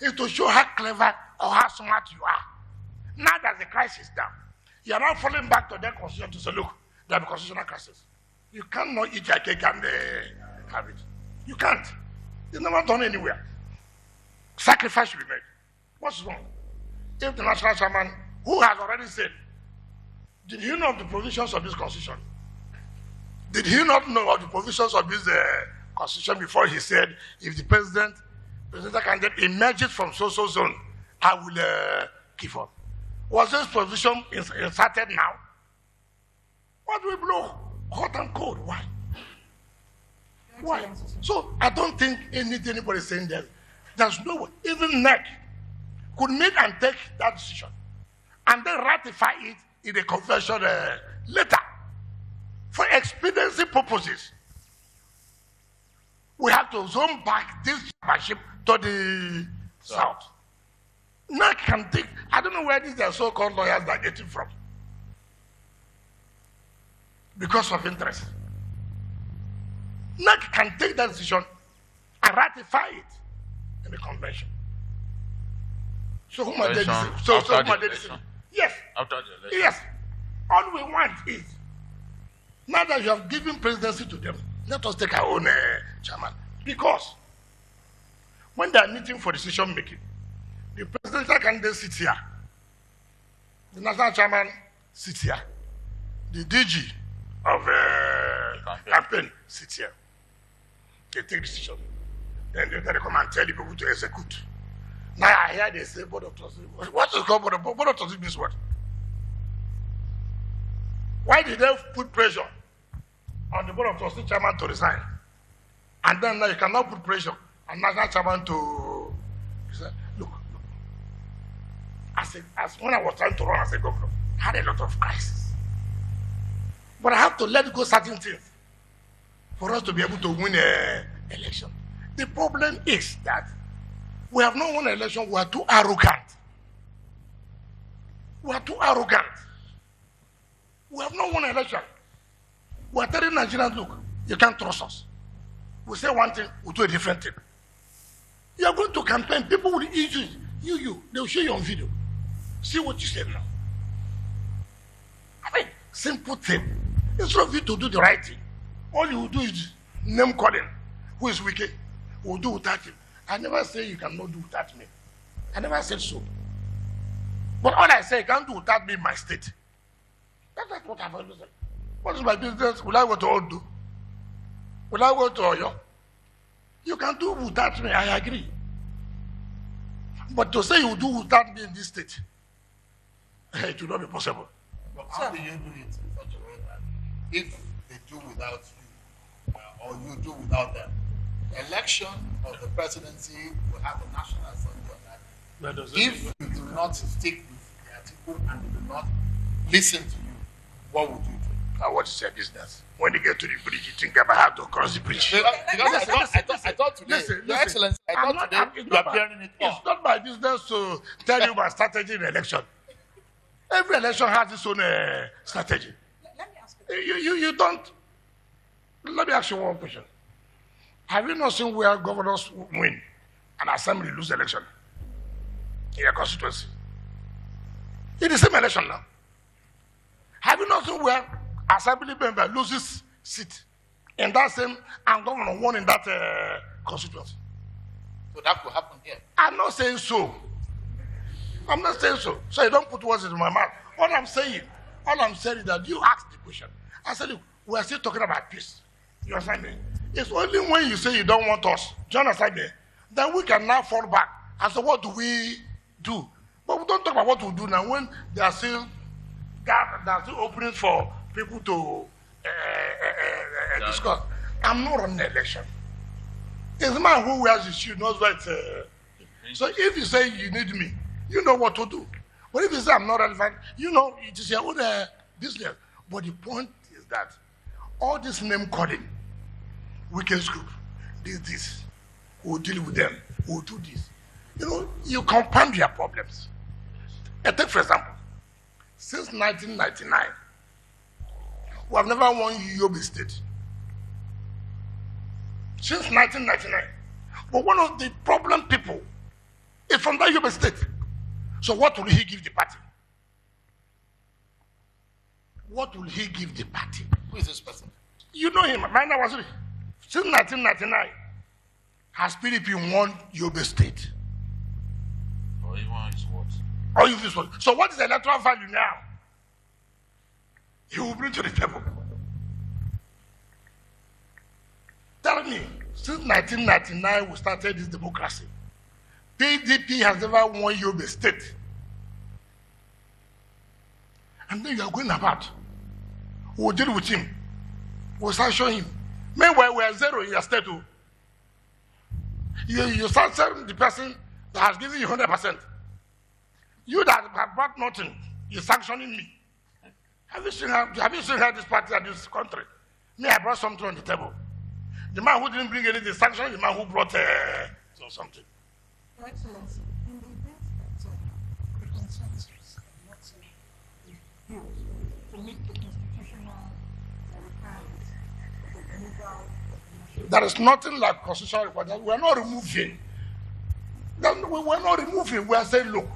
is to show how clever or how smart you are. Now that the crisis down, you are now falling back to that constitution to say, look, there are constitutional crisis. You cannot eat your cake and have it. You can't. It's never done anywhere. Sacrifice should be made. What's wrong? If the national chairman, who has already said, did he know of the provisions of this constitution? Did he not know of the provisions of this constitution before he said, if the presidential candidate emerges from so-so zone, I will give up? Was this provision inserted now? Why do we blow hot and cold? Why? Why? So I don't think anybody saying that. There's no way. Even NEC could make and take that decision and then ratify it in a convention later. For expediency purposes, we have to zone back this chairmanship to the south. NEC can take, I don't know where these so-called lawyers are getting from. Because of interest. NEC can take that decision and ratify it in the convention. So whom are they deceiving? So whom are they deceiving? Yes. After the election. Yes. All we want is, now that you have given presidency to them, let us take our own chairman. Because when they are meeting for decision making, the presidential candidate sits here, the national chairman sits here, the DG of campaign sits here. They take decision. Then they come and tell the people to execute. Now I hear they say board of trustees. What is called board of trustees means what? Why did they put pressure on the board of trustees chairman to resign? And then now you cannot put pressure on national chairman to resign. Look. As when I was trying to run as a governor, I had a lot of crises. But I have to let go certain things for us to be able to win an election. The problem is that we have not won an election, we are too arrogant. We are too arrogant. We have not won an election. We are telling Nigerians, look, you can't trust us. We say one thing, we do a different thing. You are going to campaign, people will issue you. They will show you on video. See what you said now. I mean, simple thing. Instead of you to do the right thing, all you will do is name calling. Who is wicked? Who will do without him. I never say you cannot do without me. I never said so. But all I say, you can't do without me in my state. That's what I've always said. What is my business? Will I go to Ondo? Will I go to Oyo? You can do without me, I agree. But to say you do without me in this state, it will not be possible. But how do you do it in such a way that if they do without you, or you do without them, the election of the presidency will have a national assembly on that. If you do not stick with the article and you do not listen to you, what would you do? Now, what is your business? When you get to the bridge, you think about how to cross the bridge. Because I thought today, Your Excellency, I thought today you are bearing it It's not my business to tell you my strategy in election. Every election has its own strategy. Let me ask you. You don't. Let me ask you one question. Have you not seen where governors win and assembly lose election in your constituency? It's the same election now. Have you not seen where assembly member loses seat in that same and governor won in that constituency? So that could happen here. I'm not saying so. I'm not saying so. So you don't put words in my mouth. All I'm saying is that you asked the question. I said, look, we are still talking about peace. You understand me? It's only when you say you don't want us, do you understand me? Then we can now fall back. And so what do we do? But we don't talk about what we do now when there are still openings for people to discuss. I'm not running an election. It's the man who wears his shoe knows what. So if you say you need me, you know what to do. But if you say I'm not relevant, you know it is your own business. But the point is that all this name calling, weekend group, this, we'll deal with them, we'll do this. You know, you compound your problems. Take for example, since 1999, we have never won Yobe State. Since 1999. But one of the problem people is from that Yobe State. So what will he give the party? What will he give the party? Who is this person? You know him, Maina Waziri. Since 1999, has PDP won Yobe State? Or even his what? Or if this one. So what is the electoral value now? He will bring to the table. Tell me, since 1999 we started this democracy, PDP has never won Yobe State. And then you are going about. We'll deal with him. We'll sanction him. Meanwhile, we are zero in your state. You sanction the person that has given you 100%. You that have brought nothing, you're sanctioning me. Have you seen how this party and this country? Me, I brought something on the table. The man who didn't bring anything sanctioned the man who brought something. Your Excellency, in the event that the consensus are not built to meet the constitutional requirements of the legal There is nothing like constitutional requirements. We are not removing. We're not removing. We are saying, look,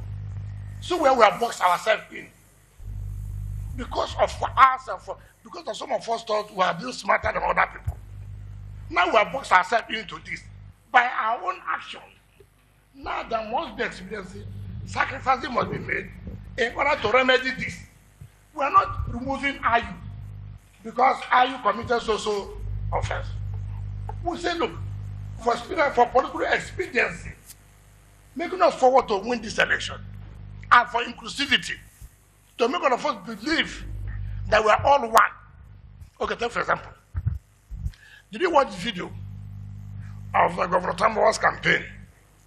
see where we have boxed ourselves in. Because of us and because of some of us thought we are being smarter than other people. Now we have boxed ourselves into this by our own action. Now there must be experience. Sacrifices must be made in order to remedy this. We are not removing IU because IU committed so offense. We say, look, for political expediency, making us forward to win this election, and for inclusivity, to make all of us believe that we are all one. Okay, take for example, did you watch the video of Governor Tambawa's campaign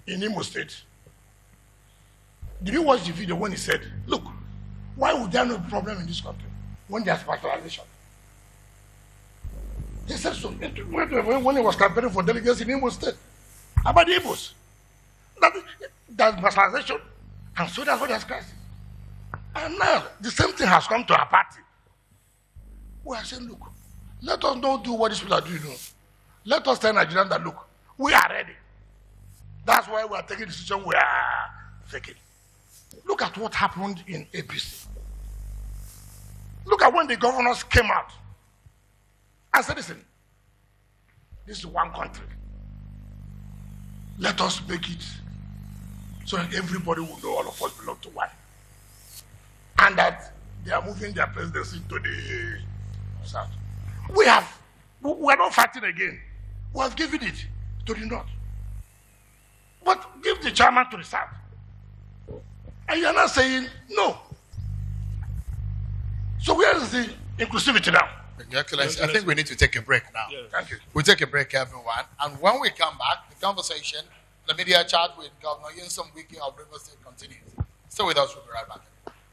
in Imo State? Did you watch the video when he said, look, why would there no problem in this country when there's partialization? He said so when he was campaigning for delegates in Imo State about the Igbos. That's partialization, and so that's what there's crisis. And now the same thing has come to our party. We are saying, look, let us not do what these people are doing. No. Let us tell Nigerians that, look, we are ready. That's why we are taking the decision we are taking. Look at what happened in APC. Look at when the governors came out and said, listen, this is one country. Let us make it so that everybody will know all of us belong to one. And that they are moving their presidency to the south. We are not fighting again. We have given it to the north. But give the chairman to the south. And you are not saying no. So where is the inclusivity now? Your Excellency, I think we need to take a break now. Yes. Thank you. We'll take a break, everyone. And when we come back, the conversation, the media chat with Governor Nyesom Wike of Rivers State continues. Stay with us. We'll be right back.